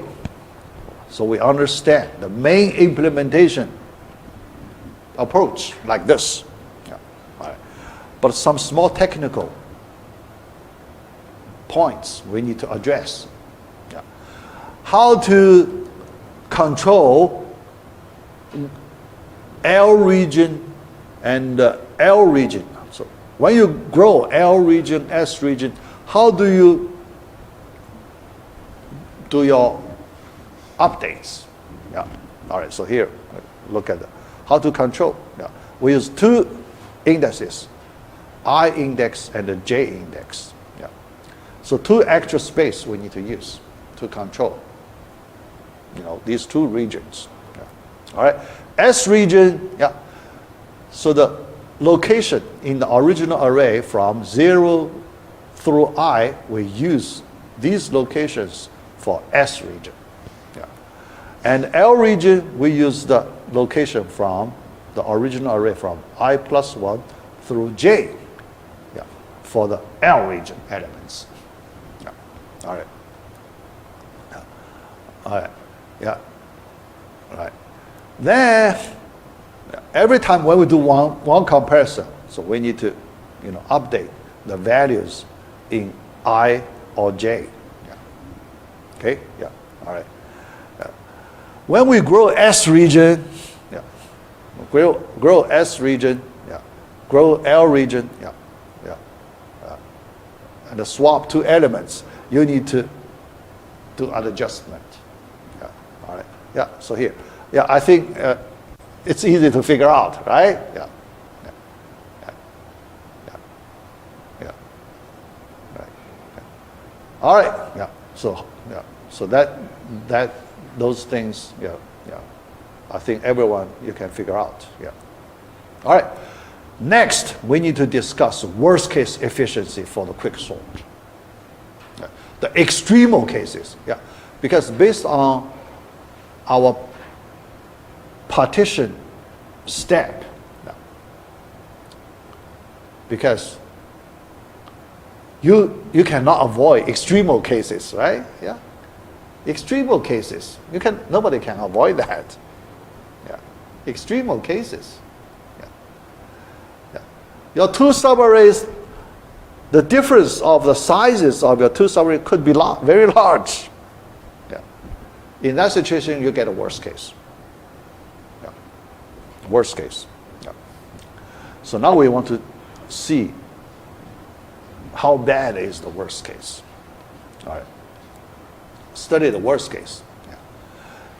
S1: So we understand the main implementation approach like this. Yeah. All right. But some small technical points we need to address. Yeah. How to control L region and L region. So when you grow L region, S region, how do you do your updates? Yeah. All right. So here, look at how to control. Yeah. We use two indexes, I index and the J index. Yeah. So two extra space we need to use to control. These two regions. Yeah. All right. S region. Yeah. So the location in the original array from 0 through I, we use these locations for S region. And L region, we use the location from the original array from I plus 1 through J, yeah, for the L region elements. Yeah. All right. Yeah. All right. Yeah. All right. Then, every time when we do one comparison, so we need to, update the values in I or J. Yeah. Okay. Yeah. All right. When we grow S region, yeah, grow S region, yeah, grow L region, yeah, yeah, and swap two elements, you need to do an adjustment. Yeah, all right. Yeah. So here, yeah, I think it's easy to figure out, right? Yeah, yeah, yeah, yeah, yeah. Right. Yeah. All right. Yeah. So yeah. So that. Those things, yeah, yeah. I think everyone you can figure out, yeah. All right. Next, we need to discuss worst case efficiency for the Quicksort. Yeah. The extremal cases, yeah. Because based on our partition step, yeah. Because you cannot avoid extremal cases, right? Yeah. Extremal cases, nobody can avoid that. Yeah. Extremal cases. Yeah. Yeah. Your two subarrays, the difference of the sizes of your two subarrays could be very large. Yeah. In that situation, you get a worst case. Yeah. Worst case. Yeah. So now we want to see how bad is the worst case. All right. Study the worst case. Yeah.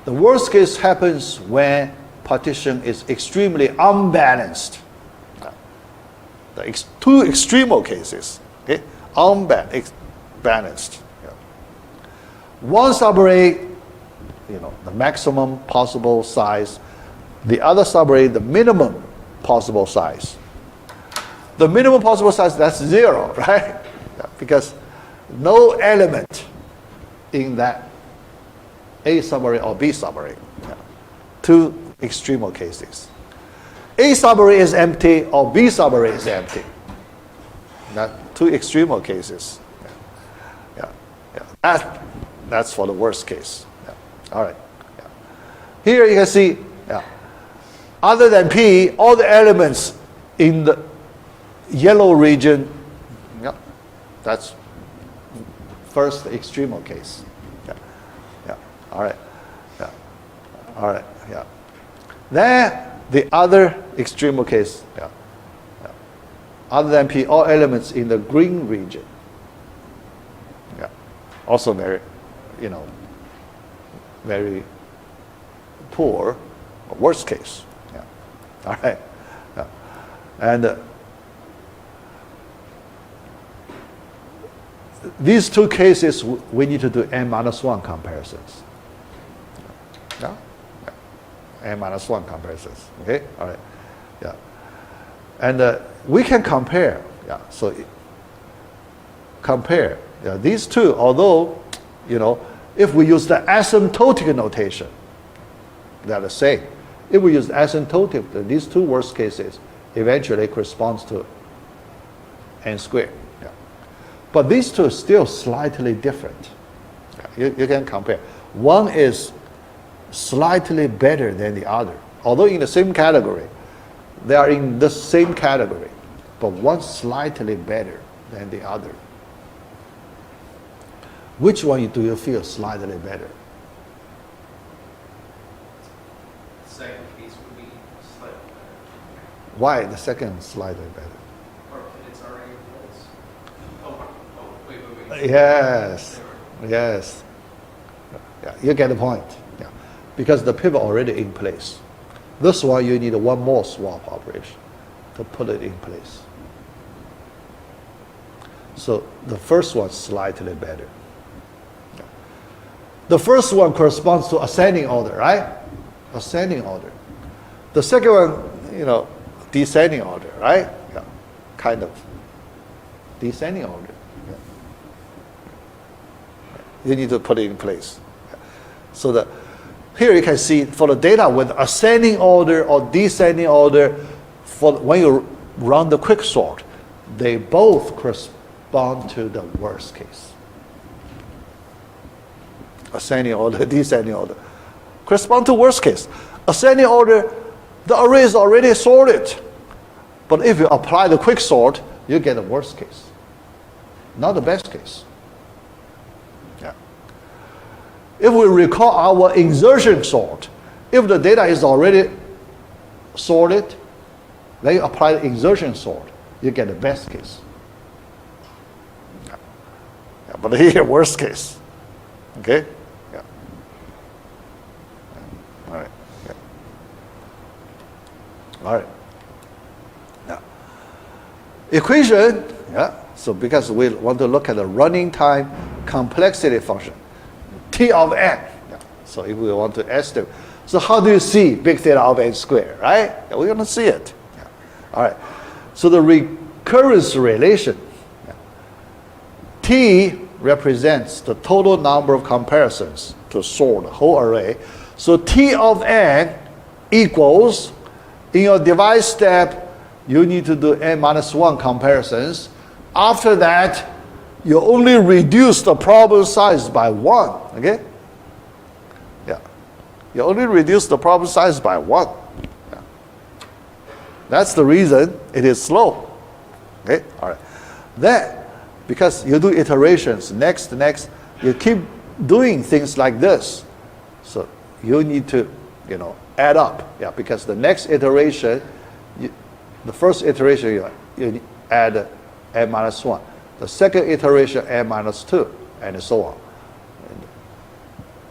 S1: The worst case happens when partition is extremely unbalanced. Yeah. Two extremal cases, okay? Unbalanced. Yeah. One subarray, the maximum possible size. The other subarray, the minimum possible size. The minimum possible size, that's 0, right? Yeah. Because no element in that A subarray or B subarray. Yeah. Two extremal cases. A subarray is empty or B subarray is empty. That two extremal cases. Yeah. Yeah. Yeah. That's for the worst case. Yeah. All right. Yeah. Here you can see, yeah. Other than P, all the elements in the yellow region, yeah, that's first extremal case. Yeah. Yeah. All right. Yeah. All right. Yeah. Then The other extreme case, other than P, all elements in the green region. Also very, very poor, worst case. All right. And these two cases, we need to do n-1 comparisons. n-1 comparisons. Okay. All right. And we can compare. So compare. These two, although, if we use the asymptotic notation, they're the same. If we use asymptotic, then these two worst cases eventually corresponds to n squared. But these two are still slightly different. You can compare. One is slightly better than the other. Although in the same category, they are in the same category, but one slightly better than the other. Which one do you feel slightly better?
S2: The second case would be slightly better.
S1: Why the second slightly better?
S2: Or it's already in place. Wait.
S1: Yes. You get the point. Because the pivot already in place. This one you need one more swap operation to put it in place. So the first one slightly better. The first one corresponds to ascending order, right? Ascending order. The second one, descending order, right? Kind of. Descending order. You need to put it in place. So here you can see for the data with ascending order or descending order, when you run the quicksort, they both correspond to the worst case. Ascending order, descending order. Correspond to worst case. Ascending order, the array is already sorted. But if you apply the quicksort, you get the worst case. Not the best case. If we recall our insertion sort, if the data is already sorted, then you apply the insertion sort, you get the best case. But here, worst case. Okay? All right. All right. Now, equation, so because we want to look at the running time complexity function, T of n. So if we want to estimate, so how do you see big theta of n squared, right? We're going to see it. All right. So the recurrence relation, T represents the total number of comparisons to sort the whole array. So T of n equals, in your divide step, you need to do n-1 comparisons. After that, you only reduce the problem size by 1, okay? You only reduce the problem size by 1. That's the reason it is slow. Okay, all right. Then, because you do iterations, next, you keep doing things like this. So you need to, add up. Because the next iteration, the first iteration, you add n-1. The second iteration, n-2, and so on. And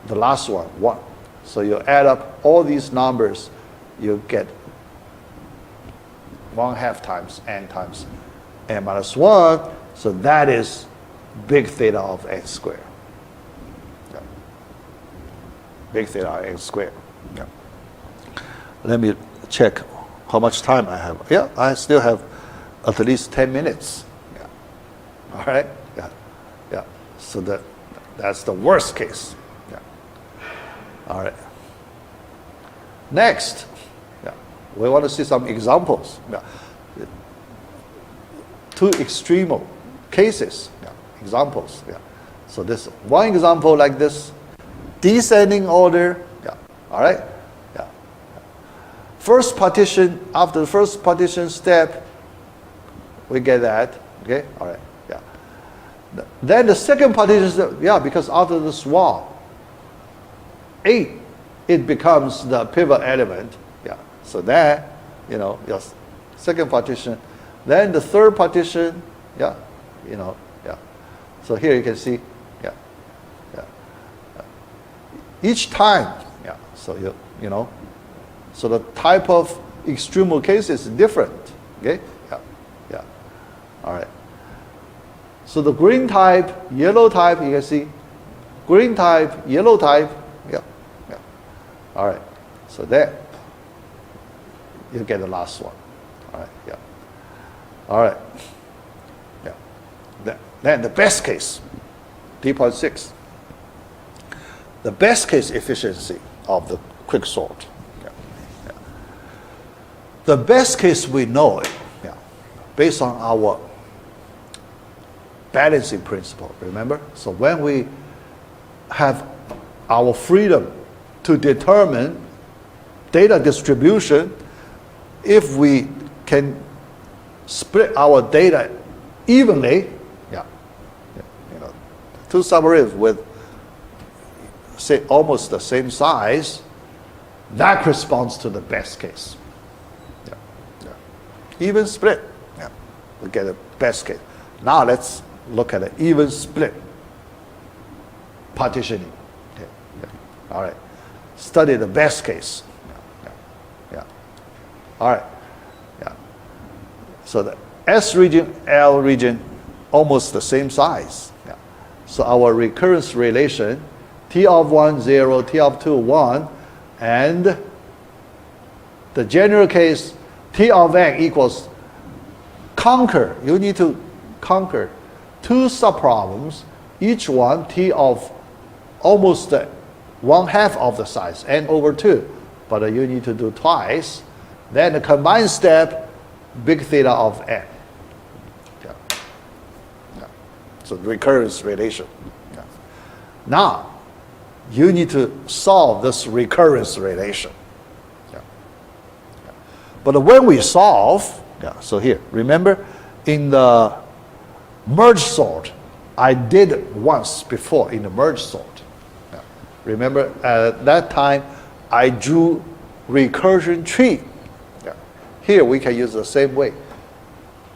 S1: the last one, 1. So you add up all these numbers, you get 1/2 times n times n-1. So that is big theta of n squared. Big theta of n squared. Let me check how much time I have. I still have at least 10 minutes. All right? So that's the worst case. All right. Next, we want to see some examples. Two extreme cases, examples. So this one example like this, descending order. All right. First partition, after the first partition step, we get that. Okay. All right. Then the second partition step, because after the swap, 8, it becomes the pivot element. So that, you know, your second partition, then the third partition, yeah, you know, yeah. So here you can see, yeah, yeah. Each time, yeah. So you know, so the type of extremal case is different. Okay, yeah, yeah. All right. So the green type, yellow type, you can see, green type, yellow type, yeah, yeah. All right. So there, you get the last one. All right, yeah. All right. Yeah. Then the best case, D.6. The best case efficiency of the quicksort. Yeah. Yeah. The best case we know it, yeah, based on our balancing principle, remember? So when we have our freedom to determine data distribution, if we can split our data evenly, yeah, you know, two subarrays with say almost the same size, that corresponds to the best case. Yeah, yeah. Even split, yeah, we get a best case. Now let's look at an even split partitioning. Okay, yeah. All right, study the best case. Yeah, yeah, yeah. All right. So the S region, L region, almost the same size. Yeah. So our recurrence relation, T of 1, 0, T of 2, 1, and the general case, T of n equals conquer. You need to conquer two subproblems, each one T of almost 1/2 of the size, n over 2. But you need to do twice. Then the combined step, big theta of n. Yeah. Yeah. So recurrence relation. Yeah. Now, you need to solve this recurrence relation. Yeah. Yeah. But when we solve, yeah, so here, remember in the merge sort, I did it once before in the merge sort. Yeah. Remember at that time, I drew recursion tree. Here we can use the same way.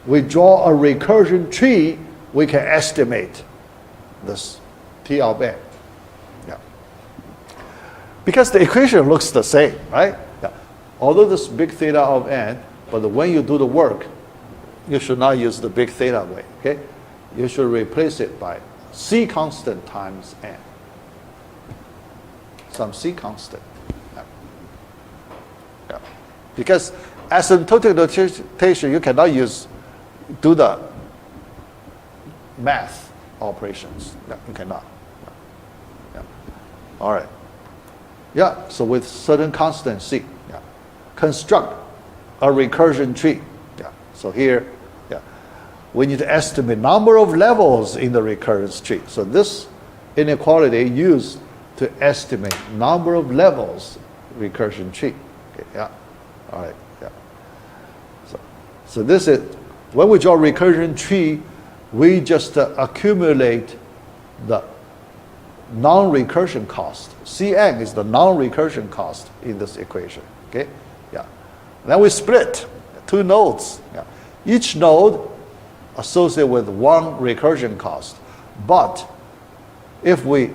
S1: We draw a recursion tree, we can estimate this T of n. Yeah. Because the equation looks the same, right? Yeah. Although this big theta of n, but when you do the work, you should not use the big theta way, okay? You should replace it by C constant times n. Some C constant. Yeah. Yeah. Because asymptotic notation, you cannot do the math operations. No, you cannot. No. Yeah. All right. Yeah, so with certain constant C, yeah, construct a recursion tree. Yeah. So here, yeah, we need to estimate number of levels in the recurrence tree. So this inequality used to estimate number of levels recursion tree. Okay, yeah. All right. So this is, when we draw recursion tree, we just accumulate the non-recursion cost. Cn is the non-recursion cost in this equation, okay? Yeah. Then we split two nodes. Yeah. Each node associated with one recursion cost. But if we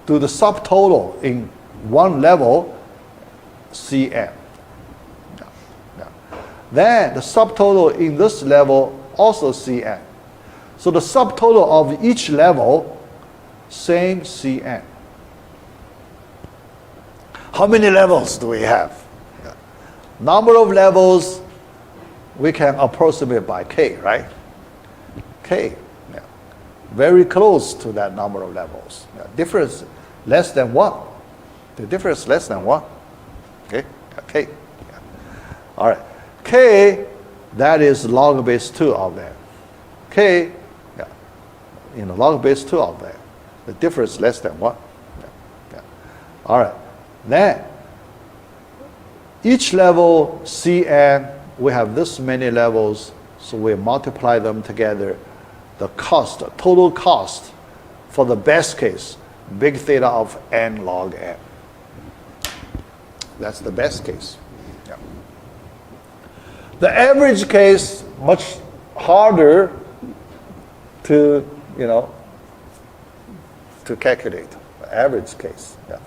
S1: do the subtotal in one level, Cn. Then the subtotal in this level also Cn. So the subtotal of each level, same Cn. How many levels do we have? Yeah. Number of levels we can approximate by k, right? K. Yeah. Very close to that number of levels. Yeah. Difference less than 1. The difference less than 1. Okay? Yeah. K. Yeah. All right. K, that is log base 2 of that. K, yeah, log base 2 of that. The difference less than 1. Yeah, yeah. All right. Then, each level Cn, we have this many levels, so we multiply them together. The cost, total cost for the best case, big theta of n log n. That's the best case. Yeah. The average case much harder to to calculate. The average case. Yeah.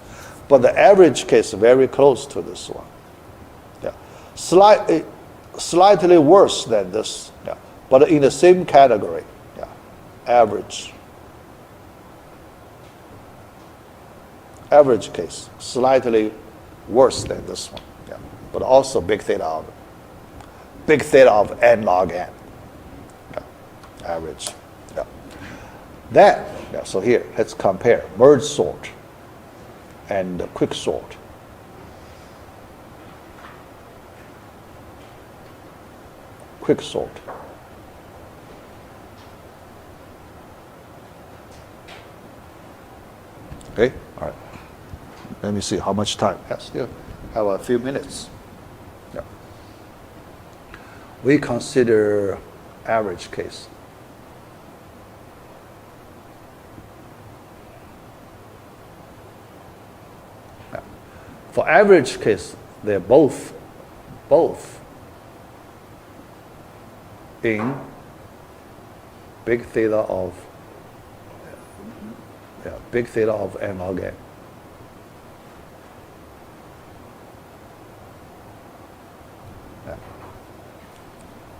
S1: But the average case is very close to this one. Yeah. Slightly worse than this. Yeah. But in the same category. Yeah. Average. Average case, slightly worse than this one. Yeah. But also big theta of n log n. Yeah. Average. Yeah. Then, yeah, so here, let's compare merge sort and quick sort. Quick sort. Okay, all right. Let me see how much time. I still have a few minutes. Yeah. We consider average case. Yeah. For average case, they're both in big theta of n log n.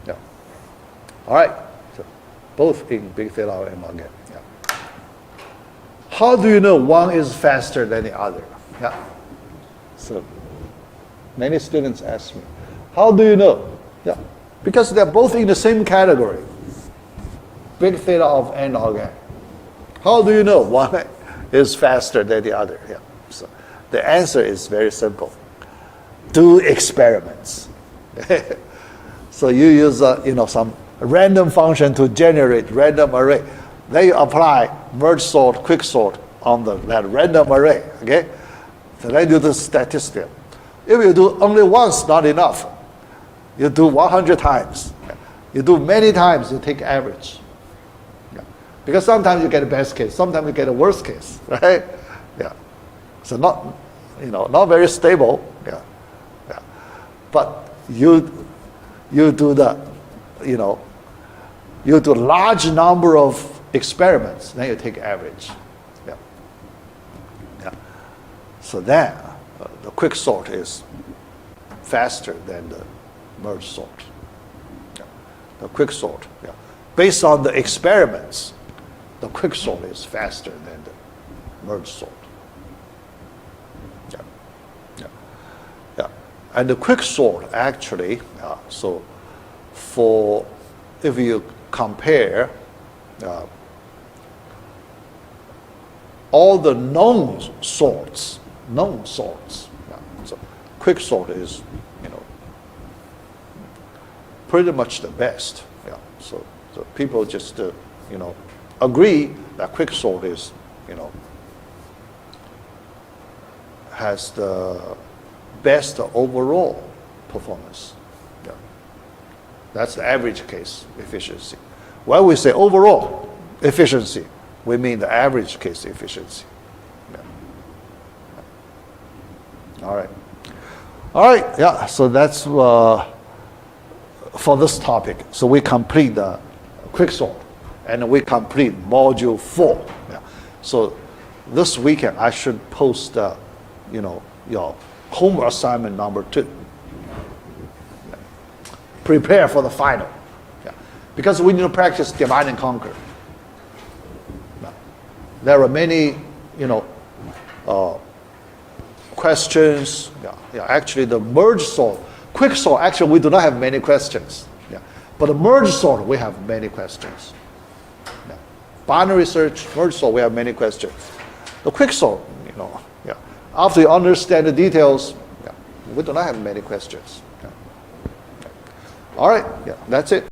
S1: Yeah. All right. So both in big theta of n log n. Yeah. How do you know one is faster than the other? Yeah. So many students ask me, how do you know? Yeah. Because they're both in the same category. Big theta of n log n. How do you know one is faster than the other? Yeah. So the answer is very simple. Do experiments. So you use some random function to generate random array. Then you apply merge sort, quick sort on that random array. Okay. So then you do statistic. If you do only once, not enough. You do 100 times. You do many times, you take average. Because sometimes you get a best case, sometimes you get a worst case, right? Yeah. So not very stable. Yeah. Yeah. But you do you do large number of experiments, then you take average. Yeah. Yeah. So then the quick sort is faster than the merge sort. Yeah. The quick sort, yeah. Based on the experiments, the quick sort is faster than the merge sort. Yeah. Yeah. Yeah. And the quick sort actually, so if you compare all the known sorts, yeah. So quick sort is, pretty much the best. Yeah. So people just, agree that quick sort is, has the best overall performance. Yeah. That's the average case efficiency. When we say overall efficiency, we mean the average case efficiency. Yeah. All right. All right. Yeah. So that's for this topic. So we complete the quick sort. And we complete module 4. Yeah. So this weekend I should post, your homework assignment number 2. Yeah. Prepare for the final. Yeah. Because we need to practice divide and conquer. Yeah. There are many, questions. Yeah. Yeah. Actually, the merge sort, quick sort. Actually, we do not have many questions. Yeah. But the merge sort, we have many questions. Binary search, merge sort, we have many questions. The quick sort, yeah. After you understand the details, yeah, we do not have many questions. Yeah. All right, yeah, that's it.